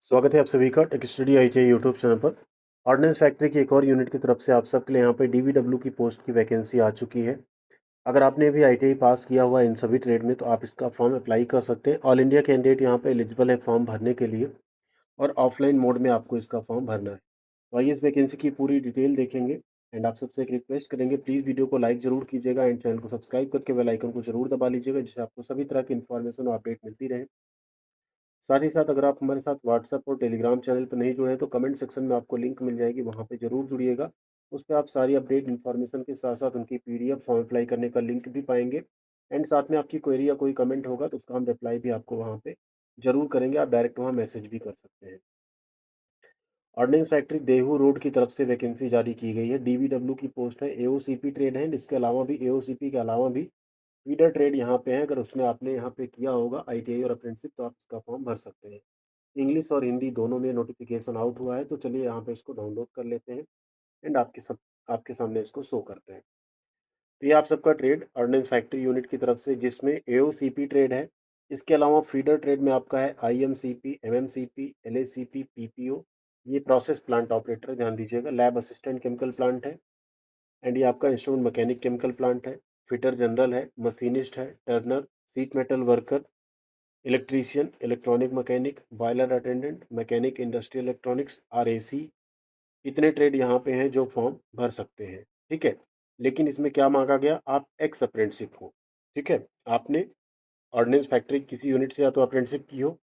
स्वागत है आप सभी का tech study ITI YouTube channel पर। ऑर्डिनेंस फैक्ट्री की एक और यूनिट की तरफ से आप सबके लिए यहाँ पे डीवीडब्ल्यू की पोस्ट की वैकेंसी आ चुकी है। अगर आपने भी आईटीआई पास किया हुआ है इन सभी ट्रेड में तो आप इसका फॉर्म अप्लाई कर सकते हैं। ऑल इंडिया कैंडिडेट यहाँ पे एलिजिबल है फॉर्म भरने के लिए और ऑफलाइन मोड में आपको इसका फॉर्म भरना है। तो आइए इस वैकेंसी की पूरी डिटेल देखेंगे एंड आप सबसे एक रिक्वेस्ट करेंगे, प्लीज़ वीडियो को लाइक जरूर कीजिएगा एंड चैनल को सब्सक्राइब करके बेल आइकन को जरूर दबा लीजिएगा, जिससे आपको सभी तरह की इन्फॉर्मेशन और अपडेट मिलती रहे। साथ ही साथ अगर आप हमारे साथ व्हाट्सएप और टेलीग्राम चैनल पर नहीं जुड़े हैं तो कमेंट सेक्शन में आपको लिंक मिल जाएगी, वहाँ पे ज़रूर जुड़िएगा। उस पे आप सारी अपडेट इन्फॉर्मेशन के साथ साथ उनकी पीडीएफ फॉर्म अप्लाई करने का लिंक भी पाएंगे एंड साथ में आपकी क्वेरी या कोई कमेंट होगा तो उसका हम रिप्लाई भी आपको वहाँ पे ज़रूर करेंगे। आप डायरेक्ट वहाँ मैसेज भी कर सकते हैं। ऑर्डिनेंस फैक्ट्री देहू रोड की तरफ से वैकेंसी जारी की गई है। डीवीडब्ल्यू की पोस्ट है। एओसीपी ट्रेड है। इसके अलावा भी एओसीपी के अलावा भी फीडर ट्रेड यहाँ पे है। अगर उसमें आपने यहाँ पे किया होगा आईटीआई और अप्रेंटिसशिप तो आप इसका फॉर्म भर सकते हैं। इंग्लिश और हिंदी दोनों में नोटिफिकेशन आउट हुआ है, तो चलिए यहाँ पे इसको डाउनलोड कर लेते हैं एंड आपके सामने इसको शो करते हैं। तो ये आप सबका ट्रेड ऑर्डिनेंस फैक्ट्री यूनिट की तरफ से, जिसमें एओसीपी ट्रेड है। इसके अलावा फीडर ट्रेड में आपका है आईएमसीपी, एमएमसीपी, एलएसीपी, पीपीओ। ये प्रोसेस प्लांट ऑपरेटर, ध्यान दीजिएगा। लैब असिस्टेंट केमिकल प्लांट है एंड ये आपका इंस्ट्रूमेंट मैकेनिक केमिकल प्लांट है। फिटर जनरल है, मशीनिस्ट है, Turner, sheet metal worker, electrician, electronic mechanic, boiler attendant, mechanic industrial electronics, RAC. इतने ट्रेड यहाँ पे हैं जो फॉर्म भर सकते हैं। ठीक है, लेकिन इसमें क्या मांगा गया, आप एक्स अप्रेंटिसशिप हो। ठीक है, आपने ऑर्डिनेंस फैक्ट्री किसी यूनिट से या तो अप्रेंटिसशिप की हो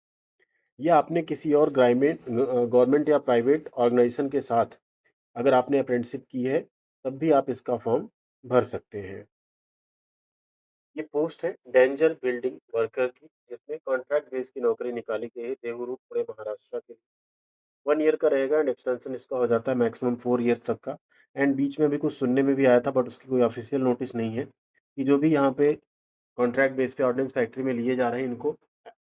या आपने किसी और गवर्नमेंट या प्राइवेट ऑर्गेनाइजेशन के साथ अगर आपने अप्रेंटिसशिप की है तब भी आप इसका फॉर्म भर सकते हैं। ये पोस्ट है डेंजर बिल्डिंग वर्कर की, जिसमें कॉन्ट्रैक्ट बेस की नौकरी निकाली गई है देहू रोड, पुणे, महाराष्ट्र के लिए। 1 ईयर का रहेगा एंड एक्सटेंशन इसका हो जाता है मैक्सिमम 4 ईयर तक का। एंड बीच में भी कुछ सुनने में भी आया था बट उसकी कोई ऑफिशियल नोटिस नहीं है कि जो भी यहाँ पे कॉन्ट्रैक्ट बेस पे ऑर्डिनेंस फैक्ट्री में लिए जा रहे हैं इनको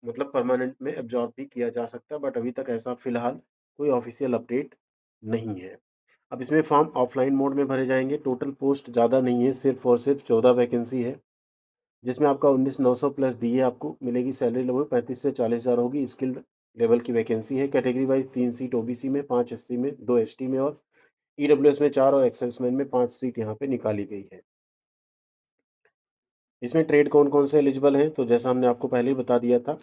मतलब परमानेंट में एब्जॉर्ब भी किया जा सकता है, बट अभी तक ऐसा फिलहाल कोई ऑफिशियल अपडेट नहीं है। अब इसमें फॉर्म ऑफलाइन मोड में भरे जाएंगे। टोटल पोस्ट ज़्यादा नहीं है, सिर्फ और सिर्फ 14 वैकेंसी है, जिसमें आपका 19,900 प्लस डीए आपको मिलेगी। सैलरी लगभग 35 से 40 हज़ार होगी। स्किल्ड लेवल की वैकेंसी है। कैटेगरी वाइज 3 सीट ओबीसी में, 5 एससी में, 2 एसटी में और ईडब्ल्यूएस में 4 और एक्सेसमैन में 5 सीट यहाँ पे निकाली गई है। इसमें ट्रेड कौन कौन से एलिजिबल हैं, तो जैसा हमने आपको पहले ही बता दिया था,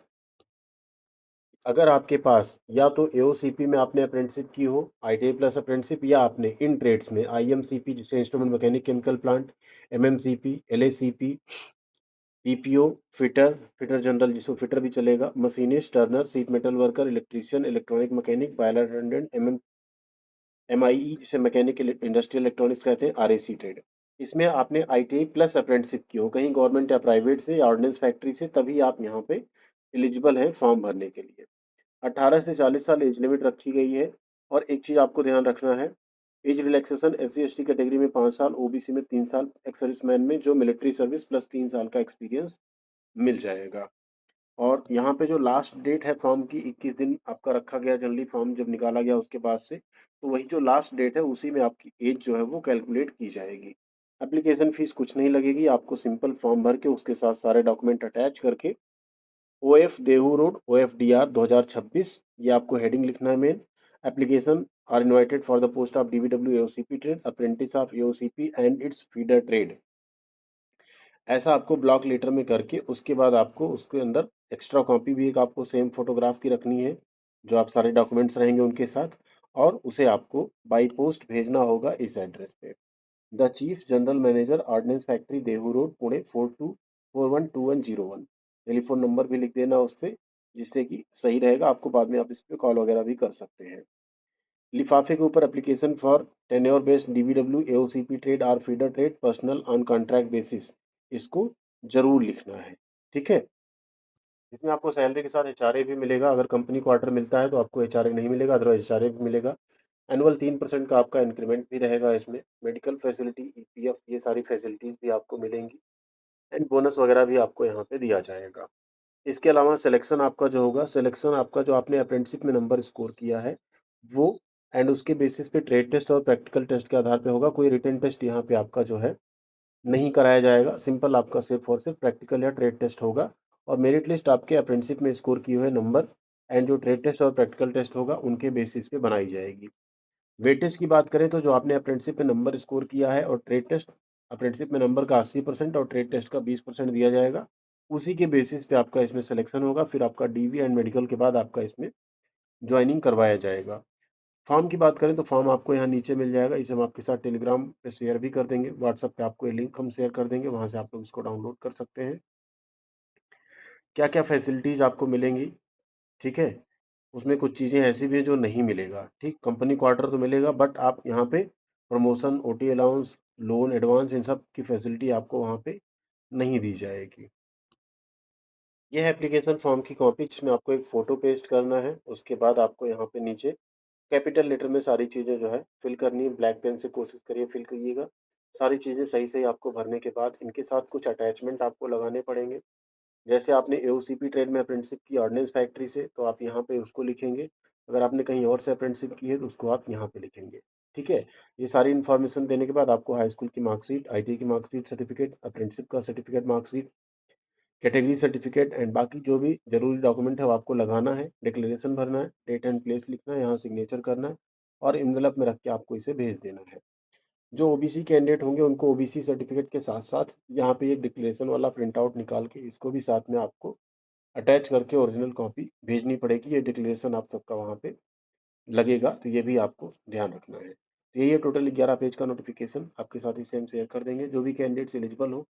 अगर आपके पास या तो एओसीपी में आपने अप्रेंटिसशिप की हो, आईटीआई प्लस अप्रेंटिसशिप, या आपने इन ट्रेड्स में आईएमसीपी जिसे instrument mechanic chemical plant, MMCP, LACP, PPO, fitter general जिसको फिटर भी चलेगा, machinist, turner, sheet metal worker, electrician, electronic mechanic, boiler attendant, MIE जिसे मैकेनिक इंडस्ट्रियल इलेक्ट्रॉनिक्स कहते हैं, आरएसी ट्रेड। इसमें आपने आईटीआई प्लस अप्रेंटिसशिप की हो कहीं गवर्नमेंट या प्राइवेट से या ऑर्डिनेंस फैक्ट्री से, तभी आप यहाँ पे एलिजिबल हैं फॉर्म भरने के लिए। 18 से 40 साल एज लिमिट रखी गई है। और एक चीज़ आपको ध्यान रखना है, age relaxation SC ST category में 5 साल, ओबीसी में 3 साल, एक्स सर्विसमैन में जो मिलिट्री सर्विस प्लस 3 साल का एक्सपीरियंस मिल जाएगा। और यहाँ पे जो लास्ट डेट है फॉर्म की 21 दिन आपका रखा गया, जनरली फॉर्म जब निकाला गया उसके बाद से, तो वही जो लास्ट डेट है उसी में आपकी एज जो है वो कैलकुलेट की जाएगी। एप्लीकेशन फीस कुछ नहीं लगेगी, आपको सिंपल फॉर्म भर के उसके साथ सारे डॉक्यूमेंट अटैच करके ओएफ देहू रोड OFDR 2026 ये आपको हेडिंग लिखना है main. Application are invited for the post of DVW AOCP trade, apprentice of AOCP and its feeder trade. ऐसा आपको ब्लॉक लेटर में करके उसके बाद आपको उसके अंदर एक्स्ट्रा कॉपी भी एक आपको सेम फोटोग्राफ की रखनी है, जो आप सारे डॉक्यूमेंट्स रहेंगे उनके साथ, और उसे आपको बाई पोस्ट भेजना होगा इस एड्रेस पे। The chief general manager ordnance factory Dehu road Pune 42412101। Telephone number भी लिख देना उस पर, जिससे कि सही रहेगा, आपको बाद में आप इस पर कॉल वगैरह भी कर सकते हैं। लिफाफे के ऊपर application for tenure based DVW AOCP trade or feeder trade personal on contract basis, इसको जरूर लिखना है। ठीक है, इसमें आपको सैलरी के साथ एचआरए भी मिलेगा। अगर कंपनी को ऑर्डर मिलता है तो आपको एचआरए नहीं मिलेगा, अदरवाइज एचआरए भी मिलेगा। एनुअल 3% का आपका इंक्रीमेंट भी रहेगा इसमें। मेडिकल फैसिलिटी, ईपीएफ, ये सारी फैसिलिटीज भी आपको मिलेंगी एंड बोनस वगैरह भी आपको यहाँ पे दिया जाएगा। इसके अलावा सिलेक्शन आपका जो होगा, सिलेक्शन आपका जो आपने अप्रेंटिसशिप में नंबर स्कोर किया है वो, एंड उसके बेसिस पे ट्रेड टेस्ट और प्रैक्टिकल टेस्ट के आधार पे होगा। कोई रिटन टेस्ट यहाँ पे आपका जो है नहीं कराया जाएगा। सिंपल आपका सिर्फ और सिर्फ प्रैक्टिकल या ट्रेड टेस्ट होगा। और मेरिट लिस्ट आपके अप्रेंटिसशिप में स्कोर किए हुए नंबर एंड जो ट्रेड टेस्ट और प्रैक्टिकल टेस्ट होगा उनके बेसिस पे बनाई जाएगी। वेटेज की बात करें तो जो आपने अप्रेंटिसशिप में नंबर स्कोर किया है और ट्रेड टेस्ट, अप्रेंटिसशिप में नंबर का 80% और ट्रेड टेस्ट का 20% दिया जाएगा। उसी के बेसिस पे आपका इसमें सिलेक्शन होगा, फिर आपका डीवी एंड मेडिकल के बाद आपका इसमें ज्वाइनिंग करवाया जाएगा। फॉर्म की बात करें तो फॉर्म आपको यहाँ नीचे मिल जाएगा, इसे हम आपके साथ टेलीग्राम पे शेयर भी कर देंगे, व्हाट्सएप पे आपको ये लिंक हम शेयर कर देंगे, वहाँ से आप लोग इसको डाउनलोड कर सकते हैं। क्या क्या फैसिलिटीज़ आपको मिलेंगी, ठीक है, उसमें कुछ चीज़ें ऐसी भी हैं जो नहीं मिलेगा, ठीक। कंपनी क्वार्टर तो मिलेगा, बट आप यहाँ पे promotion, OT allowance, loan advance, इन सब की फैसिलिटी आपको वहाँ पे नहीं दी जाएगी। यह है एप्लीकेशन फॉर्म की कॉपी, जिसमें आपको एक फ़ोटो पेस्ट करना है। उसके बाद आपको यहाँ पे नीचे कैपिटल लेटर में सारी चीज़ें जो है फिल करनी है। ब्लैक पेन से कोशिश करिए फिल करिएगा। सारी चीज़ें सही-सही आपको भरने के बाद इनके साथ कुछ अटैचमेंट आपको लगाने पड़ेंगे। जैसे आपने एओसीपी ट्रेड में अप्रेंटिसशिप की ऑर्डिनेंस फैक्ट्री से, तो आप यहाँ पे उसको लिखेंगे। अगर आपने कहीं और से अप्रेंटिसशिप की है तो उसको आप यहाँ पे लिखेंगे, ठीक है। ये सारी इन्फॉर्मेशन देने के बाद आपको हाई स्कूल की मार्कशीट, आईटीआई की मार्कशीट, सर्टिफिकेट, अप्रेंटिसशिप का certificate marksheet, category certificate and बाकी जो भी ज़रूरी डॉक्यूमेंट है वो आपको लगाना है। डिक्लेरेशन भरना है, डेट एंड प्लेस लिखना है, यहाँ सिग्नेचर करना है और एनवेलप में रख के आपको इसे भेज देना है। जो ओबीसी कैंडिडेट होंगे उनको ओबीसी सर्टिफिकेट के साथ-साथ यहाँ पे एक डिक्लेरेशन वाला प्रिंट आउट निकाल के इसको भी साथ में आपको अटैच करके ओरिजिनल कॉपी भेजनी पड़ेगी। ये डिक्लेरेशन आप सबका वहाँ पे लगेगा, तो ये भी आपको ध्यान रखना है। तो यही है टोटल 11 पेज का नोटिफिकेशन, आपके साथ इसे हम शेयर कर देंगे। जो भी कैंडिडेट्स एलिजिबल हो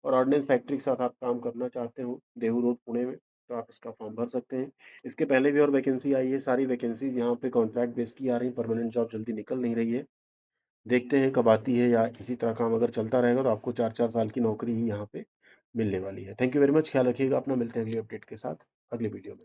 और ऑर्डिनेंस फैक्ट्री के साथ आप काम करना चाहते हो देहू रोड पुणे में, तो आप इसका फॉर्म भर सकते हैं। इसके पहले भी और वैकेंसी आई है, सारी वैकेंसीज यहाँ पे कॉन्ट्रैक्ट बेस की आ रही, परमानेंट जॉब जल्दी निकल नहीं रही है। देखते हैं कब आती है, या इसी तरह काम अगर चलता रहेगा तो आपको 4-4 साल की नौकरी ही यहाँ पे मिलने वाली है। थैंक यू वेरी मच, ख्याल रखिएगा अपना, मिलते हैं अगली अपडेट के साथ अगले वीडियो में।